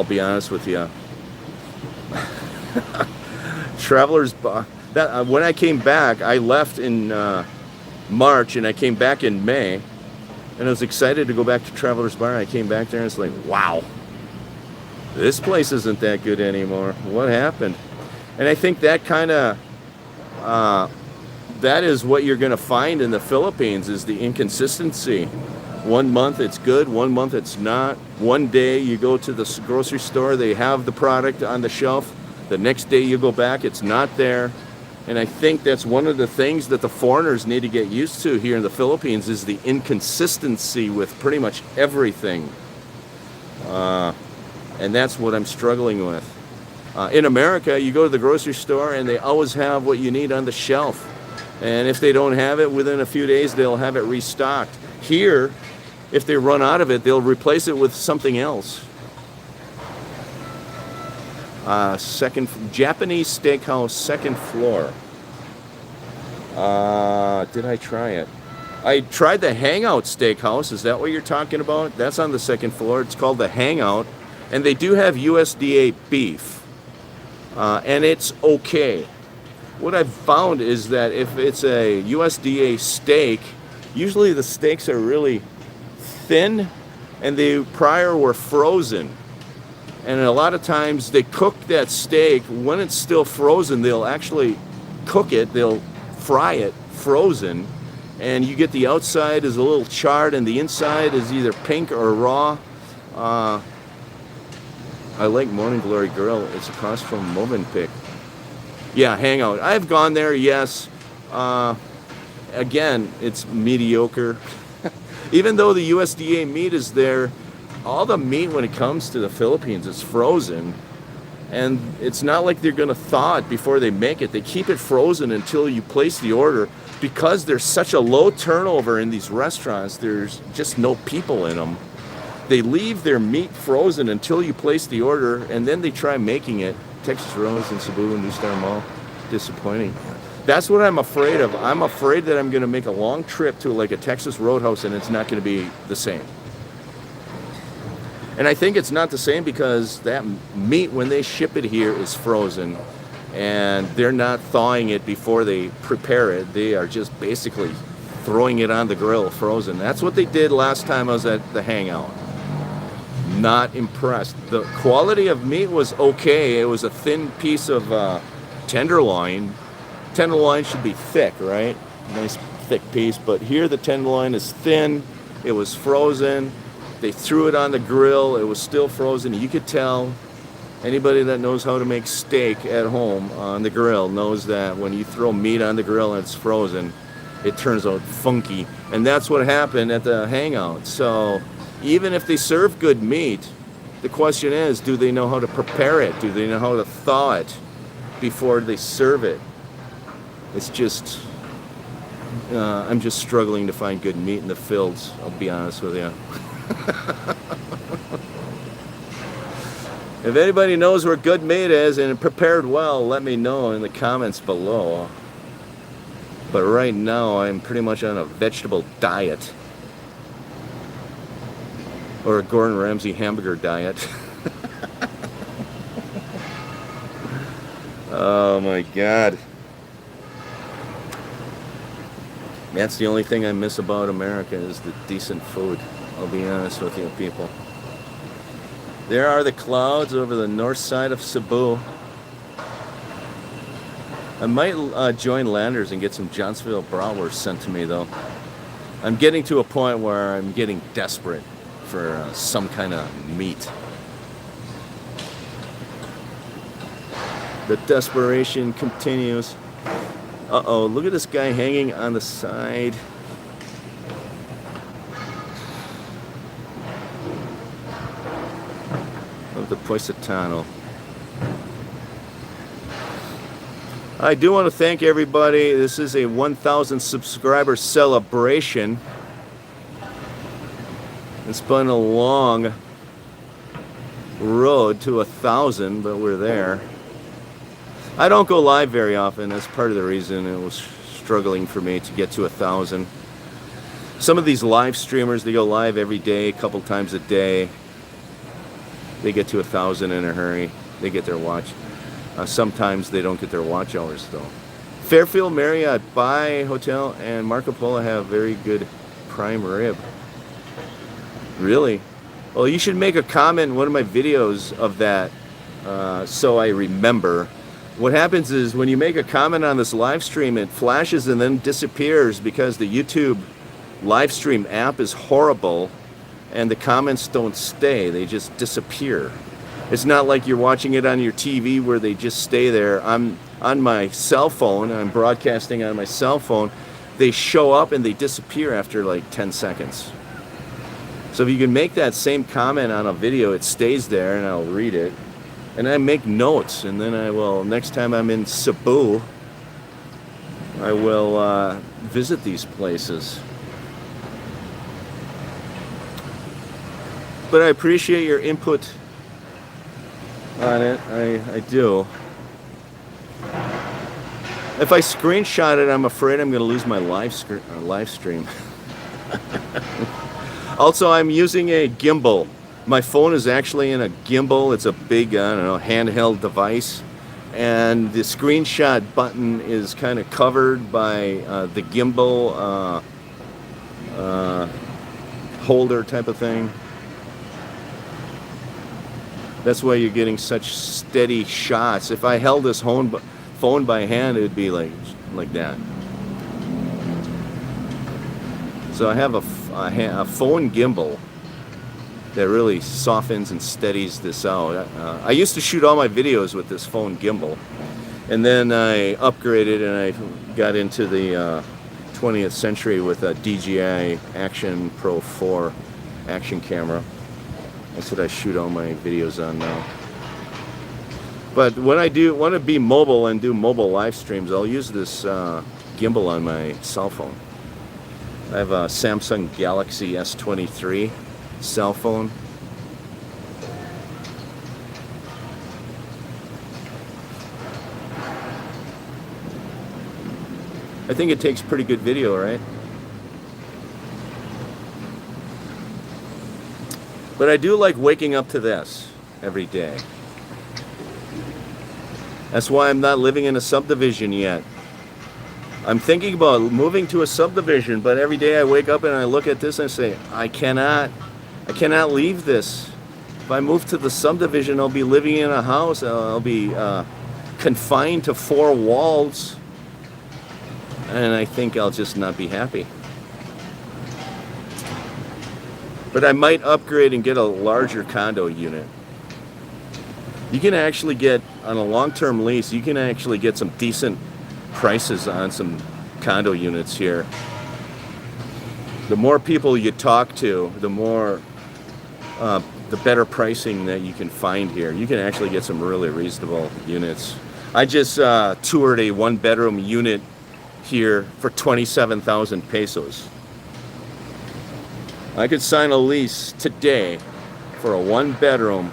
be honest with you. Travelers Bar. When I came back, I left in March, and I came back in May, and I was excited to go back to Travelers Bar. I came back there, and it's like, wow, this place isn't that good anymore. What happened? And I think that kind of that is what you're going to find in the Philippines is the inconsistency. One month it's good, one month it's not. One day you go to the grocery store, they have the product on the shelf. The next day you go back, it's not there. And I think that's one of the things that the foreigners need to get used to here in the Philippines is the inconsistency with pretty much everything. And that's what I'm struggling with. In America, you go to the grocery store and they always have what you need on the shelf. And if they don't have it, within a few days, they'll have it restocked. Here, if they run out of it, they'll replace it with something else. Japanese steakhouse, second floor. Did I try it? I tried the Hangout Steakhouse. Is that what you're talking about? That's on the second floor. It's called the Hangout. And they do have USDA beef. And it's okay. What I've found is that if it's a USDA steak, usually the steaks are really thin and they prior were frozen. And a lot of times they cook that steak when it's still frozen. They'll actually cook it. They'll fry it frozen. And you get the outside is a little charred and the inside is either pink or raw. I like Morning Glory Grill. It's across from Movenpick. Yeah, Hangout. I've gone there, yes. again, it's mediocre. Even though the USDA meat is there, all the meat when it comes to the Philippines is frozen. And it's not like they're going to thaw it before they make it. They keep it frozen until you place the order. Because there's such a low turnover in these restaurants, there's just no people in them. They leave their meat frozen until you place the order, and then they try making it. Texas Rose in Cebu and New Star Mall. Disappointing. That's what I'm afraid of. I'm afraid that I'm going to make a long trip to like a Texas Roadhouse and it's not going to be the same. And I think it's not the same because that meat, when they ship it here, is frozen. And they're not thawing it before they prepare it. They are just basically throwing it on the grill frozen. That's what they did last time I was at the Hangout. Not impressed. The quality of meat was okay. It was a thin piece of tenderloin. Tenderloin should be thick, right? Nice thick piece. But here the tenderloin is thin. It was frozen. They threw it on the grill. It was still frozen. You could tell. Anybody that knows how to make steak at home on the grill knows that when you throw meat on the grill and it's frozen, it turns out funky. And that's what happened at the Hangout. So even if they serve good meat, the question is, do they know how to prepare it? Do they know how to thaw it before they serve it? It's just, I'm just struggling to find good meat in the fields, I'll be honest with you. If anybody knows where good meat is and prepared well, let me know in the comments below. But right now, I'm pretty much on a vegetable diet. Or a Gordon Ramsay hamburger diet. Oh my God. That's the only thing I miss about America is the decent food. I'll be honest with you people. There are the clouds over the north side of Cebu. I might join Landers and get some Johnsonville bratwurst sent to me though. I'm getting to a point where I'm getting desperate for some kind of meat. The desperation continues. Uh-oh, look at this guy hanging on the side. Of the Positano. I do want to thank everybody. This is a 1,000 subscriber celebration. It's been a long road to 1,000, but we're there. I don't go live very often. That's part of the reason it was struggling for me to get to 1,000. Some of these live streamers, they go live every day, a couple times a day. They get to 1,000 in a hurry. They get their watch. Sometimes they don't get their watch hours though. Fairfield Marriott Bay Hotel and Marco Polo have very good prime rib. Really? Well, you should make a comment in one of my videos of that so I remember. What happens is when you make a comment on this live stream, it flashes and then disappears because the YouTube live stream app is horrible. And the comments don't stay, they just disappear. It's not like you're watching it on your TV where they just stay there. I'm on my cell phone, I'm broadcasting on my cell phone. They show up and they disappear after like 10 seconds. So if you can make that same comment on a video, it stays there and I'll read it. And I make notes, and then I will, next time I'm in Cebu, I will visit these places. But I appreciate your input on it. I do. If I screenshot it, I'm afraid I'm going to lose my live stream. Also, I'm using a gimbal. My phone is actually in a gimbal. It's a big, I don't know, handheld device. And the screenshot button is kind of covered by the gimbal holder type of thing. That's why you're getting such steady shots. If I held this phone by hand, it would be like that. So I have a phone gimbal that really softens and steadies this out. I used to shoot all my videos with this phone gimbal, and then I upgraded and I got into the 20th century with a DJI Action Pro 4 action camera. That's what I shoot all my videos on now. But when I do want to be mobile and do mobile live streams, I'll use this gimbal on my cell phone. I have a Samsung Galaxy S23 cell phone. I think it takes pretty good video, right? But I do like waking up to this every day. That's why I'm not living in a subdivision yet. I'm thinking about moving to a subdivision, but every day I wake up and I look at this and I say, I cannot leave this. If I move to the subdivision, I'll be living in a house. I'll be confined to 4 walls. And I think I'll just not be happy. But I might upgrade and get a larger condo unit. You can actually get, on a long-term lease, you can actually get some decent prices on some condo units here. The more people you talk to, the more, the better pricing that you can find here. You can actually get some really reasonable units. I just toured a 1-bedroom unit here for 27,000 pesos. I could sign a lease today for a 1-bedroom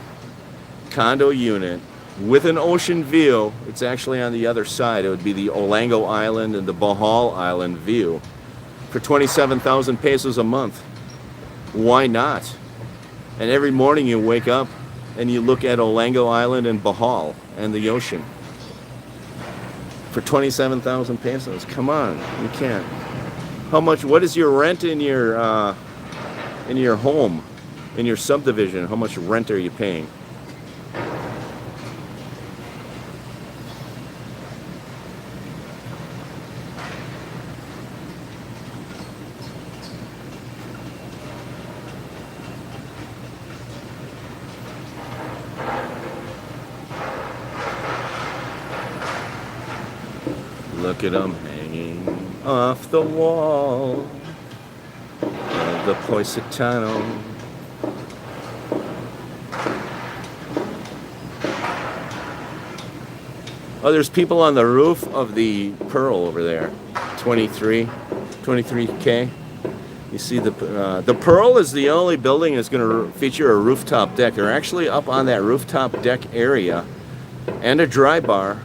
condo unit with an ocean view. It's actually on the other side. It would be the Olango Island and the Bohol Island view for 27,000 pesos a month. Why not? And every morning you wake up and you look at Olango Island and Bohol and the ocean for 27,000 pesos. Come on, you can't. How much? What is your rent in your home, in your subdivision? How much rent are you paying? Look at them hanging off the wall of the Positano. Oh, there's people on the roof of the Pearl over there. 23K. You see the Pearl is the only building that's going to feature a rooftop deck. They're actually up on that rooftop deck area and a dry bar.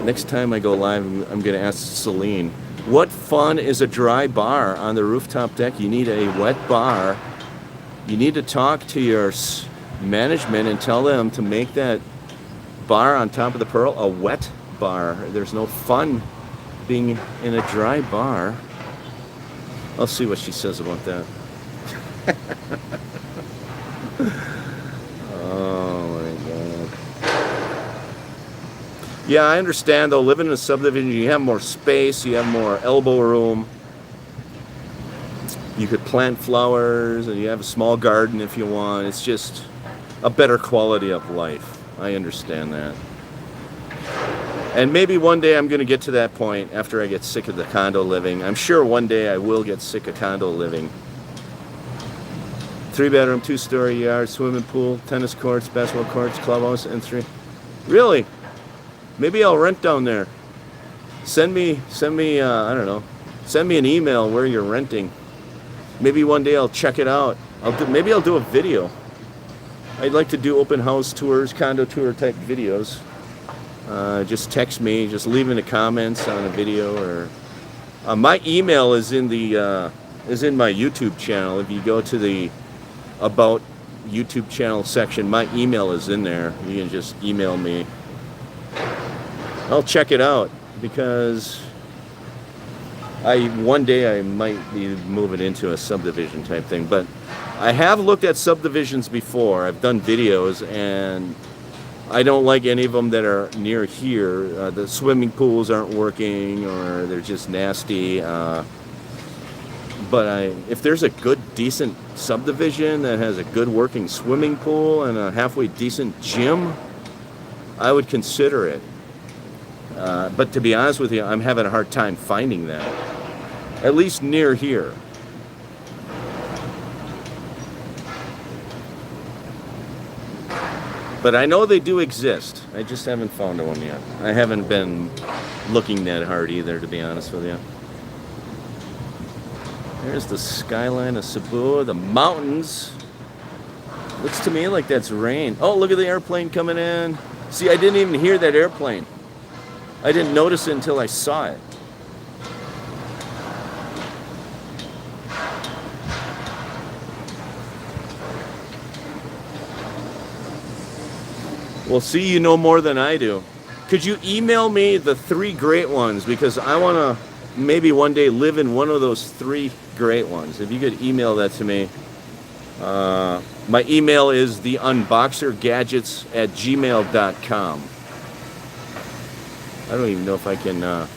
Next time I go live, I'm going to ask Celine, what fun is a dry bar on the rooftop deck? You need a wet bar. You need to talk to your management and tell them to make that bar on top of the Pearl a wet bar. There's no fun being in a dry bar. I'll see what she says about that. Yeah, I understand though, living in a subdivision, you have more space, you have more elbow room. You could plant flowers, and you have a small garden if you want. It's just a better quality of life. I understand that. And maybe one day I'm going to get to that point after I get sick of the condo living. I'm sure one day I will get sick of condo living. 3-bedroom, 2-story yard, swimming pool, tennis courts, basketball courts, clubhouse, and 3. Really? Maybe I'll rent down there. Send me, I don't know. Send me an email where you're renting. Maybe one day I'll check it out. Maybe I'll do a video. I'd like to do open house tours, condo tour type videos. Just text me. Just leave in the comments on a video, or my email is in the my YouTube channel. If you go to the About YouTube channel section, my email is in there. You can just email me. I'll check it out, because one day I might be moving into a subdivision type thing. But I have looked at subdivisions before. I've done videos, and I don't like any of them that are near here. The swimming pools aren't working, or they're just nasty. But if there's a good, decent subdivision that has a good working swimming pool and a halfway decent gym, I would consider it. But to be honest with you, I'm having a hard time finding that, at least near here. But I know they do exist. I just haven't found one yet. I haven't been looking that hard either, to be honest with you. There's the skyline of Cebu, the mountains. Looks to me like that's rain. Oh, look at the airplane coming in. See, I didn't even hear that airplane. I didn't notice it until I saw it. Well, see, you know more than I do. Could you email me the 3 great ones? Because I want to maybe one day live in one of those 3 great ones. If you could email that to me. My email is theunboxergadgets@gmail.com. I don't even know if I can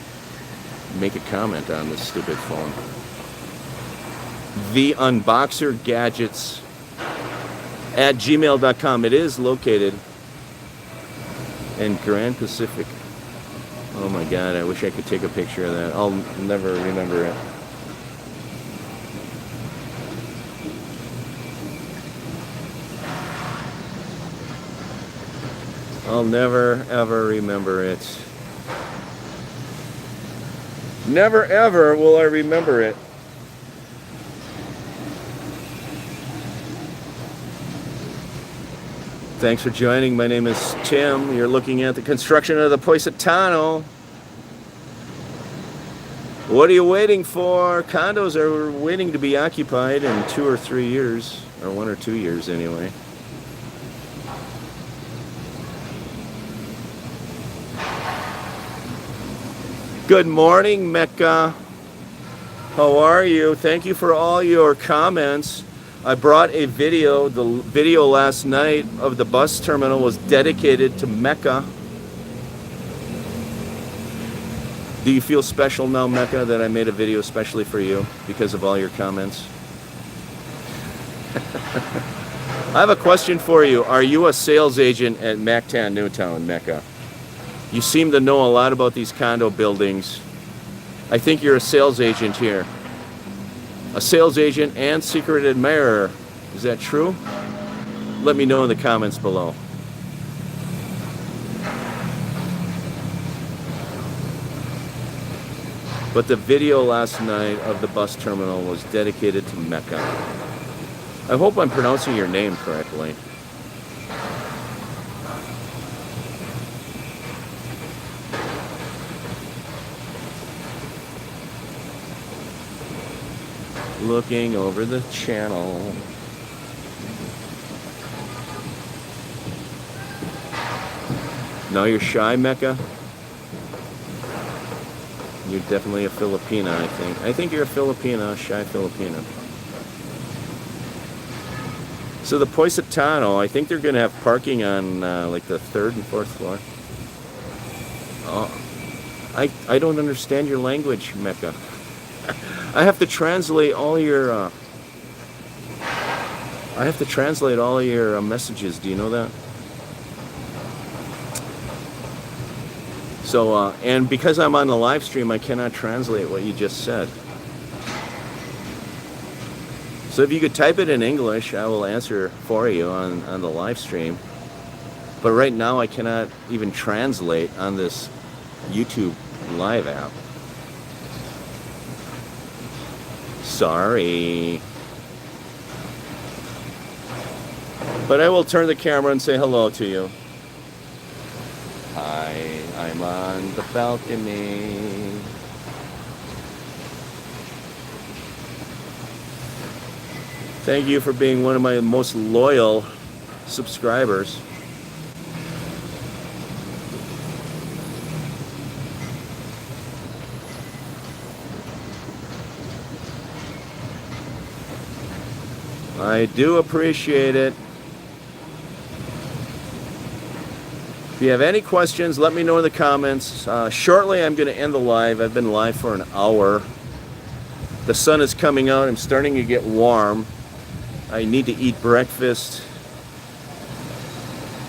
make a comment on this stupid phone. Theunboxergadgets@gmail.com. It is located in Grand Pacific. Oh my God, I wish I could take a picture of that. I'll never remember it. I'll never ever remember it. Never ever will I remember it. Thanks for joining. My name is Tim. You're looking at the construction of the Positano. What are you waiting for? Condos are waiting to be occupied in 2 or 3 years, or 1 or 2 years anyway. Good morning, Mecca. How are you? Thank you for all your comments. I brought a video. The video last night of the bus terminal was dedicated to Mecca. Do you feel special now, Mecca, that I made a video especially for you because of all your comments? I have a question for you. Are you a sales agent at Mactan Newtown, Mecca? You seem to know a lot about these condo buildings. I think you're a sales agent here. A sales agent and secret admirer. Is that true? Let me know in the comments below. But the video last night of the bus terminal was dedicated to Mecca. I hope I'm pronouncing your name correctly. Looking over the channel. Now you're shy, Mecca? You're definitely a Filipina, I think. I think you're a Filipina, shy Filipina. So the Positano, I think they're going to have parking on like the 3rd and 4th floor. Oh, I don't understand your language, Mecca. I have to translate all your messages. Do you know that? So, and because I'm on the live stream, I cannot translate what you just said. So if you could type it in English, I will answer for you on the live stream. But right now, I cannot even translate on this YouTube live app. Sorry. But I will turn the camera and say hello to you. Hi, I'm on the balcony. Thank you for being one of my most loyal subscribers. I do appreciate it. If you have any questions, let me know in the comments. Shortly, I'm going to end the live. I've been live for an hour. The sun is coming out. I'm starting to get warm. I need to eat breakfast.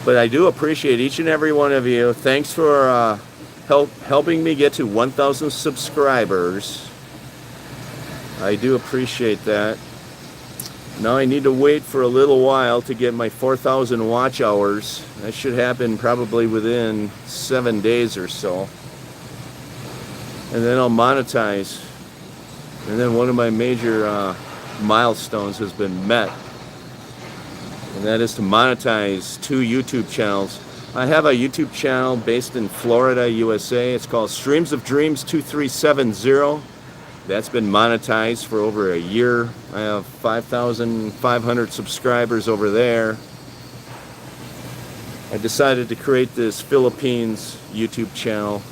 But I do appreciate each and every one of you. Thanks for helping me get to 1,000 subscribers. I do appreciate that. Now I need to wait for a little while to get my 4,000 watch hours. That should happen probably within 7 days or so. And then I'll monetize. And then one of my major milestones has been met. And that is to monetize 2 YouTube channels. I have a YouTube channel based in Florida, USA. It's called Streams of Dreams 2370. That's been monetized for over a year. I have 5,500 subscribers over there. I decided to create this Philippines YouTube channel.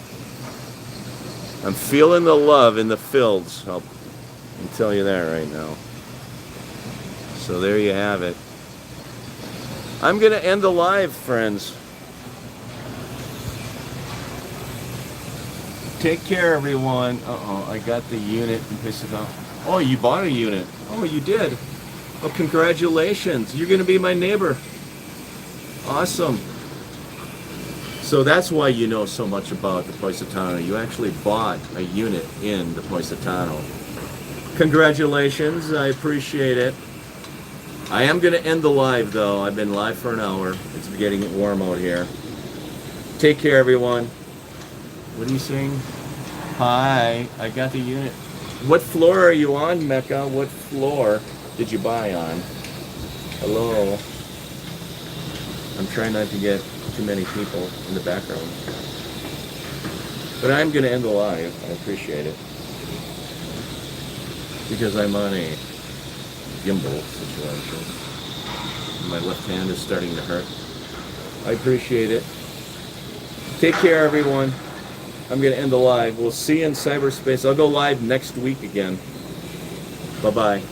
I'm feeling the love in the fields. I can tell you that right now. So there you have it. I'm going to end the live, friends. Take care, everyone. Uh-oh, I got the unit and pissed it off. Oh, you bought a unit. Oh, you did. Oh, congratulations. You're going to be my neighbor. Awesome. So that's why you know so much about the Positano. You actually bought a unit in the Positano. Congratulations. I appreciate it. I am going to end the live, though. I've been live for an hour. It's getting warm out here. Take care, everyone. What are you saying? Hi, I got the unit. What floor are you on, Mecca? What floor did you buy on? Hello. I'm trying not to get too many people in the background. But I'm going to end the live. I appreciate it. Because I'm on a gimbal situation. My left hand is starting to hurt. I appreciate it. Take care, everyone. I'm going to end the live. We'll see you in cyberspace. I'll go live next week again. Bye-bye.